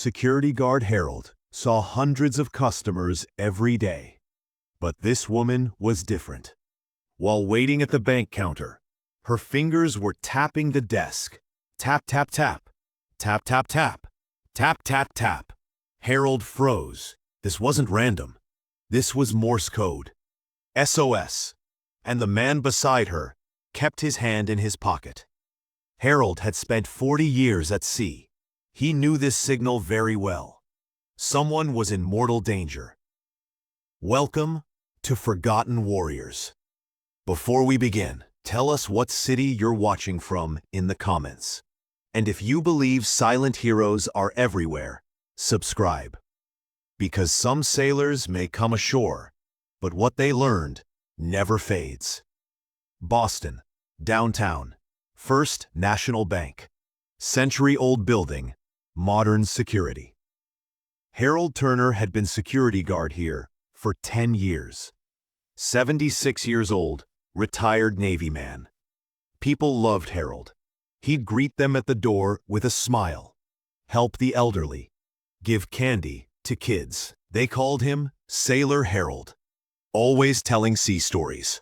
security guard Harold saw hundreds of customers every day. But this woman was different. While waiting at the bank counter, her fingers were tapping the desk. Tap, tap, tap. Tap, tap, tap. Tap, tap, tap. Harold froze. This wasn't random. This was Morse code. SOS. And the man beside her kept his hand in his pocket. Harold had spent 40 years at sea. He knew this signal very well. Someone was in mortal danger. Welcome to Forgotten Warriors. Before we begin, tell us what city you're watching from in the comments. And if you believe silent heroes are everywhere, subscribe. Because some sailors may come ashore, but what they learned never fades. Boston, downtown, First National Bank. Century-old building, modern security. Harold Turner had been security guard here for 10 years. 76 years old, retired Navy man. People loved Harold. He'd greet them at the door with a smile, help the elderly, give candy to kids. They called him Sailor Harold, always telling sea stories.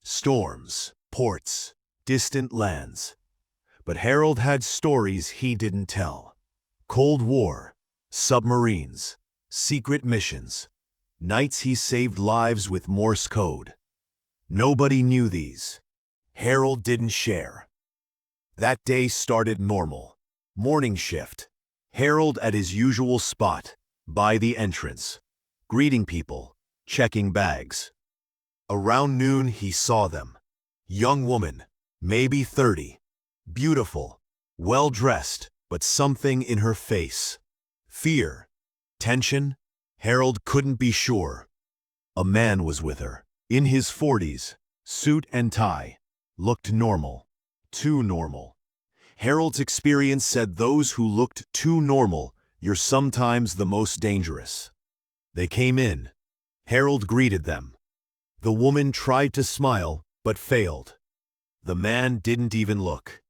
Storms, ports, distant lands. But Harold had stories he didn't tell. Cold War, submarines, secret missions, nights he saved lives with Morse code. Nobody knew these. Harold didn't share. That day started normal. Morning shift. Harold at his usual spot, by the entrance, greeting people, checking bags. Around noon he saw them. Young woman, maybe 30, beautiful, well-dressed, but something in her face. Fear, tension, Harold couldn't be sure. A man was with her, in his 40s, suit and tie, looked normal, too normal. Harold's experience said those who looked too normal, you're sometimes the most dangerous. They came in. Harold greeted them. The woman tried to smile, but failed. The man didn't even look.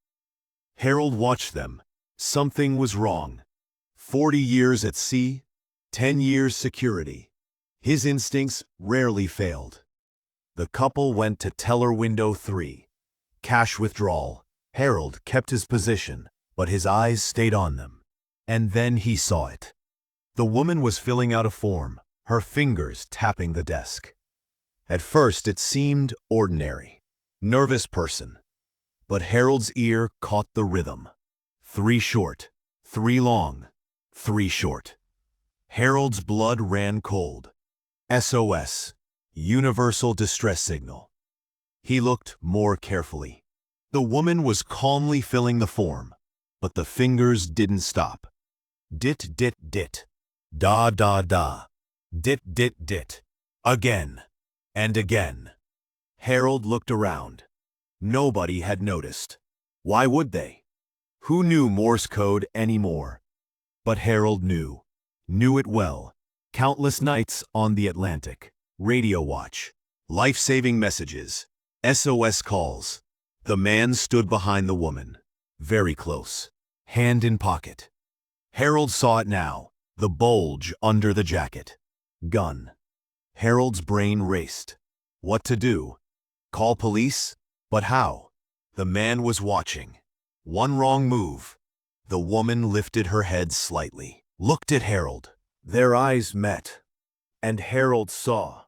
Harold watched them. Something was wrong. 40 years at sea, 10 years security. His instincts rarely failed. The couple went to teller window 3. Cash withdrawal. Harold kept his position, but his eyes stayed on them. And then he saw it. The woman was filling out a form, her fingers tapping the desk. At first it seemed ordinary. Nervous person. But Harold's ear caught the rhythm. 3 short, 3 long, 3 short. Harold's blood ran cold. SOS, universal distress signal. He looked more carefully. The woman was calmly filling the form, but the fingers didn't stop. Dit, dit, dit. Da, da, da. Dit, dit, dit. Again and again. Harold looked around. Nobody had noticed. Why would they? Who knew Morse code anymore? But Harold knew. Knew it well. Countless nights on the Atlantic. Radio watch. Life-saving messages. SOS calls. The man stood behind the woman. Very close. Hand in pocket. Harold saw it now. The bulge under the jacket. Gun. Harold's brain raced. What to do? Call police? But how? The man was watching. One wrong move. The woman lifted her head slightly, looked at Harold. Their eyes met. And Harold saw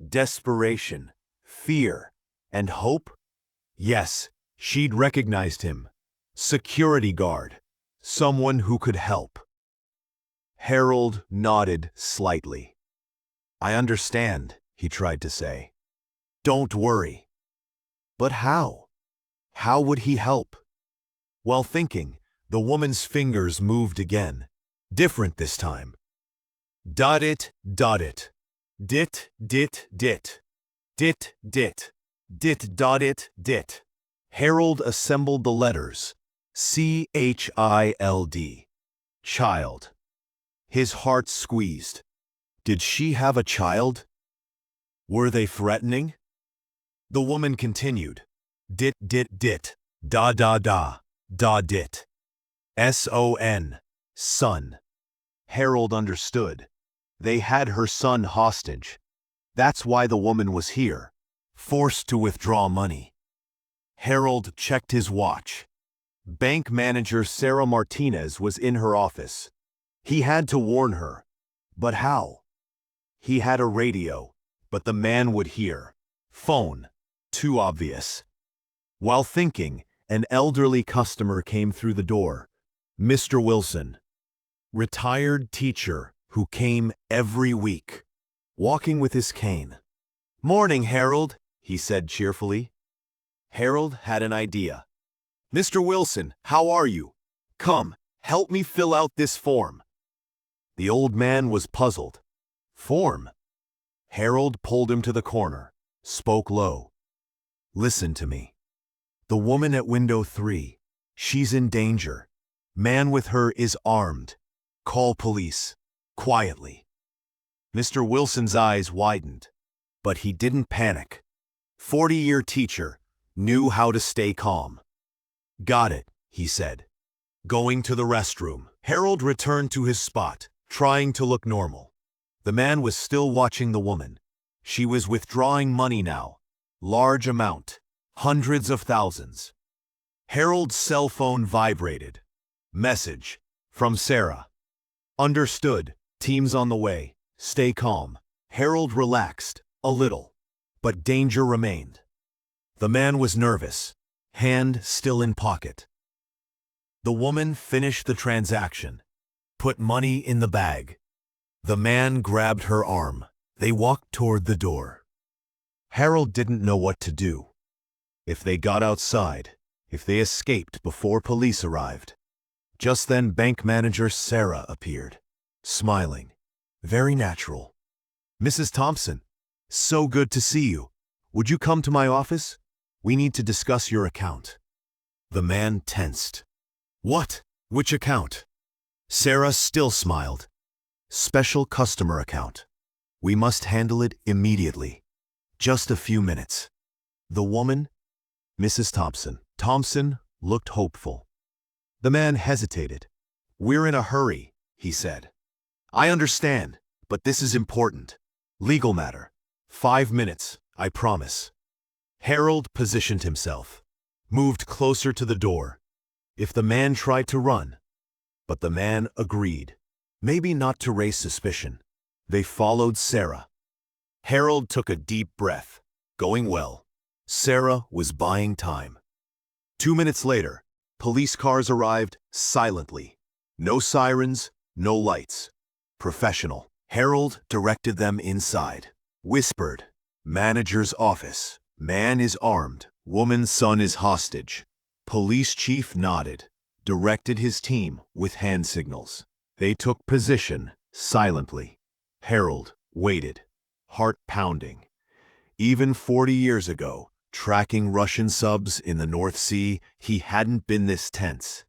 desperation, fear, and hope. Yes, she'd recognized him. Security guard. Someone who could help. Harold nodded slightly. I understand, he tried to say. Don't worry. But how? How would he help? While thinking, the woman's fingers moved again. Different this time. Dot it, dot it. Dit, dit, dit. Dit, dit. Dit, dot it, dit. Harold assembled the letters. C-H-I-L-D. Child. His heart squeezed. Did she have a child? Were they threatening? The woman continued. Dit, dit, dit. Da, da, da. Da, dit. S-O-N. Son. Harold understood. They had her son hostage. That's why the woman was here, forced to withdraw money. Harold checked his watch. Bank manager Sarah Martinez was in her office. He had to warn her. But how? He had a radio, but the man would hear. Phone. Too obvious. While thinking, an elderly customer came through the door. Mr. Wilson, retired teacher who came every week, walking with his cane. "Morning, Harold," he said cheerfully. Harold had an idea. "Mr. Wilson, how are you? Come, help me fill out this form." The old man was puzzled. "Form?" Harold pulled him to the corner, spoke low. "Listen to me. The woman at window 3, she's in danger. Man with her is armed. Call police. Quietly." Mr. Wilson's eyes widened, but he didn't panic. 40-year teacher knew how to stay calm. "Got it," he said. Going to the restroom, Harold returned to his spot, trying to look normal. The man was still watching the woman. She was withdrawing money now. Large amount. Hundreds of thousands. Harold's cell phone vibrated. Message. From Sarah. "Understood. Team's on the way. Stay calm." Harold relaxed. A little. But danger remained. The man was nervous. Hand still in pocket. The woman finished the transaction. Put money in the bag. The man grabbed her arm. They walked toward the door. Harold didn't know what to do. If they got outside, if they escaped before police arrived. Just then bank manager Sarah appeared, smiling. Very natural. "Mrs. Thompson, so good to see you. Would you come to my office? We need to discuss your account." The man tensed. "What? Which account?" Sarah still smiled. "Special customer account. We must handle it immediately. Just a few minutes." The woman, Mrs. Thompson looked hopeful. The man hesitated. "We're in a hurry," he said. "I understand, but this is important. Legal matter. 5 minutes, I promise." Harold positioned himself, moved closer to the door. If the man tried to run, but the man agreed. Maybe not to raise suspicion. They followed Sarah. Harold took a deep breath. Going well. Sarah was buying time. 2 minutes later, police cars arrived silently. No sirens, no lights. Professional. Harold directed them inside. Whispered. "Manager's office. Man is armed. Woman's son is hostage." Police chief nodded. Directed his team with hand signals. They took position silently. Harold waited, heart pounding. Even 40 years ago, tracking Russian subs in the North Sea, he hadn't been this tense.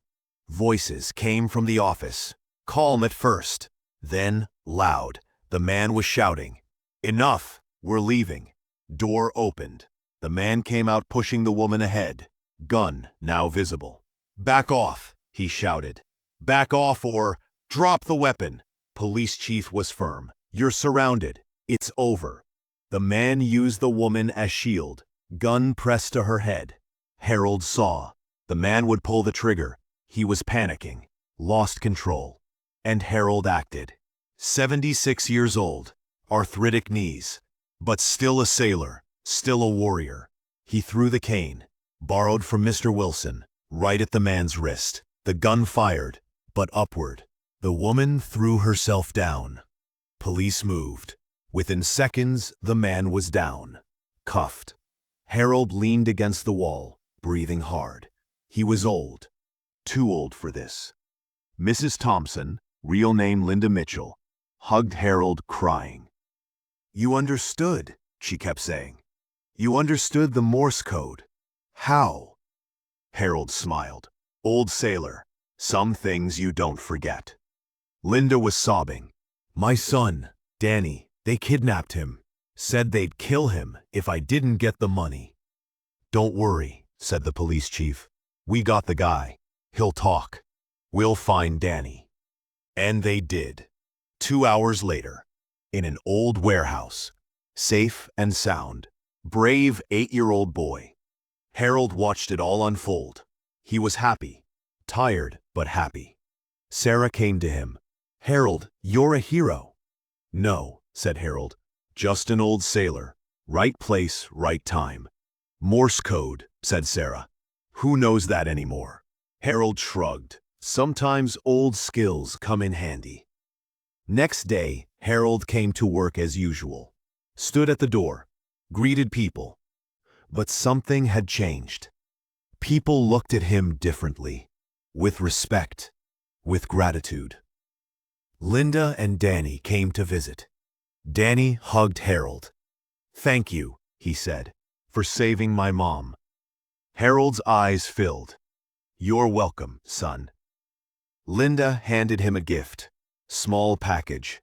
Voices came from the office, calm at first, then loud. The man was shouting, "Enough, we're leaving." Door opened. The man came out pushing the woman ahead, gun now visible. "Back off," he shouted. "Back off or drop the weapon." Police chief was firm. "You're surrounded. It's over." The man used the woman as shield, gun pressed to her head. Harold saw. The man would pull the trigger. He was panicking, lost control. And Harold acted. 76 years old, arthritic knees, but still a sailor, still a warrior. He threw the cane, borrowed from Mr. Wilson, right at the man's wrist. The gun fired, but upward. The woman threw herself down. Police moved. Within seconds, the man was down, cuffed. Harold leaned against the wall, breathing hard. He was old, too old for this. Mrs. Thompson, real name Linda Mitchell, hugged Harold, crying. "You understood," she kept saying. "You understood the Morse code. How?" Harold smiled. "Old sailor, some things you don't forget." Linda was sobbing. "My son, Danny, they kidnapped him. Said they'd kill him if I didn't get the money." "Don't worry," said the police chief. "We got the guy. He'll talk. We'll find Danny." And they did. 2 hours later, in an old warehouse, safe and sound, brave 8-year-old boy. Harold watched it all unfold. He was happy, tired but happy. Sarah came to him. "Harold, you're a hero." "No," said Harold, "just an old sailor. Right place, right time." "Morse code," said Sarah. "Who knows that anymore?" Harold shrugged. Sometimes old skills come in handy. Next day, Harold came to work as usual. Stood at the door, greeted people. But something had changed. People looked at him differently, with respect, with gratitude. Linda and Danny came to visit. Danny hugged Harold. "Thank you," he said, "for saving my mom." Harold's eyes filled. "You're welcome, son." Linda handed him a gift. Small package.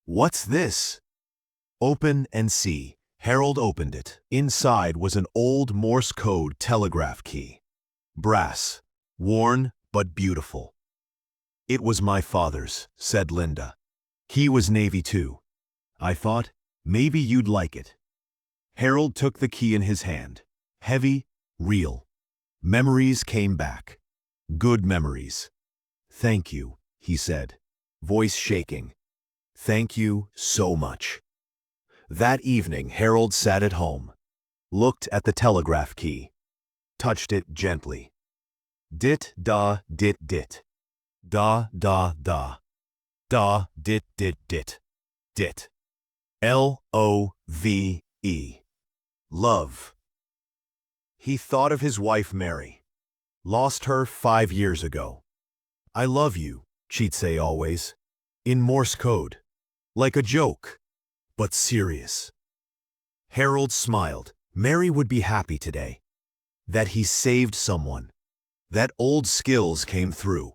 "What's this?" "Open and see." Harold opened it. Inside was an old Morse code telegraph key. Brass, worn but beautiful. "It was my father's," said Linda. "He was Navy too. I thought maybe you'd like it." Harold took the key in his hand. Heavy, real. Memories came back. Good memories. "Thank you," he said, voice shaking. "Thank you so much." That evening, Harold sat at home, looked at the telegraph key, touched it gently. Dit da dit dit. Da da da. Da dit dit dit. Dit. Love. Love. He thought of his wife Mary. Lost her 5 years ago. "I love you," she'd say always, in Morse code, like a joke, but serious. Harold smiled. Mary would be happy today. That he saved someone. That old skills came through.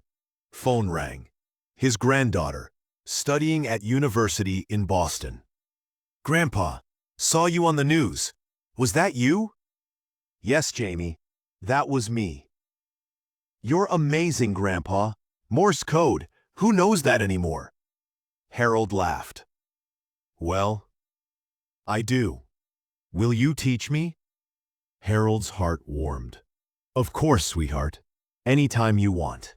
Phone rang. His granddaughter, studying at university in Boston. "Grandpa, saw you on the news. Was that you?" "Yes, Jamie, that was me." "You're amazing, Grandpa. Morse code, who knows that anymore?" Harold laughed. "Well, I do. Will you teach me?" Harold's heart warmed. "Of course, sweetheart. Anytime you want."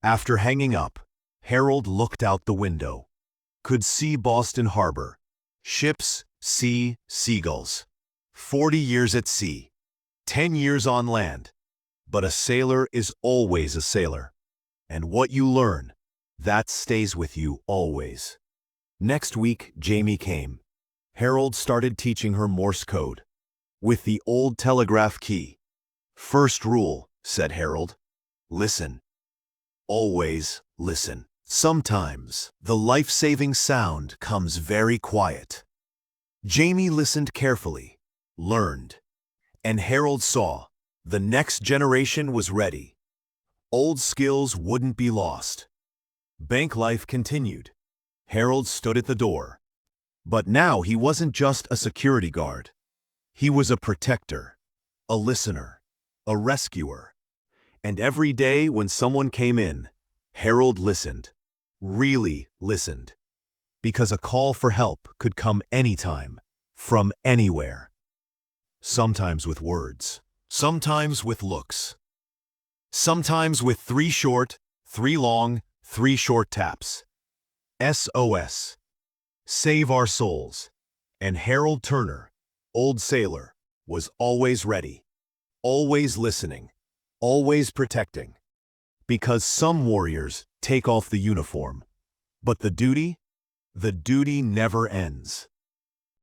After hanging up, Harold looked out the window. Could see Boston Harbor. Ships, sea, seagulls. 40 years at sea. 10 years on land. But a sailor is always a sailor. And what you learn, that stays with you always. Next week, Jamie came. Harold started teaching her Morse code. With the old telegraph key. "First rule," said Harold. "Listen. Always listen. Sometimes the life-saving sound comes very quiet." Jamie listened carefully, learned, and Harold saw the next generation was ready. Old skills wouldn't be lost. Bank life continued. Harold stood at the door. But now he wasn't just a security guard. He was a protector, a listener, a rescuer. And every day when someone came in, Harold listened, really listened. Because a call for help could come anytime, from anywhere. Sometimes with words, sometimes with looks. Sometimes with 3 short, 3 long, 3 short taps. SOS. Save our souls. And Harold Turner, old sailor, was always ready, always listening, always protecting. Because some warriors take off the uniform, but the duty never ends.